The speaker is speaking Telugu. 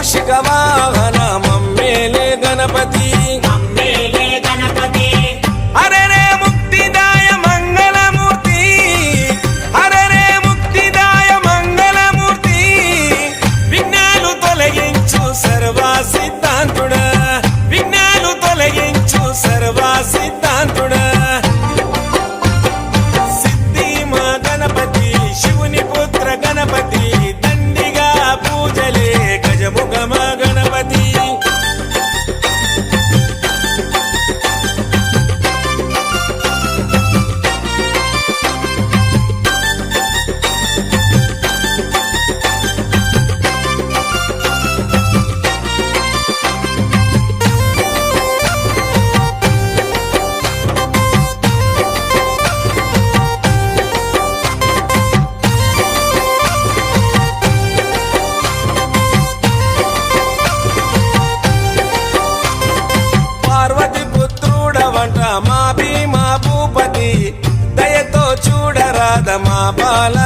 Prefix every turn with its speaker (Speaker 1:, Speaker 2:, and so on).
Speaker 1: మూషిక వాహన మమ్మేలే గణపతి హరే రే ముక్తిదాయ మంగళమూర్తి హరే రే ముక్తిదాయ మంగళమూర్తి విఘ్నాలు తొలగించు సర్వ సిద్ధాంతుడా విఘ్నాలు తొలగించు సర్వ సిద్ధాంతుడా సిద్ధి మా గణపతి శివుని పుత్ర గణపతి దండిగా పూజలే గజముఖమ గణపతి పార్వతి పుత్రుడవంట మా భీమా భూపతి దయతో చూడరాద మా బాల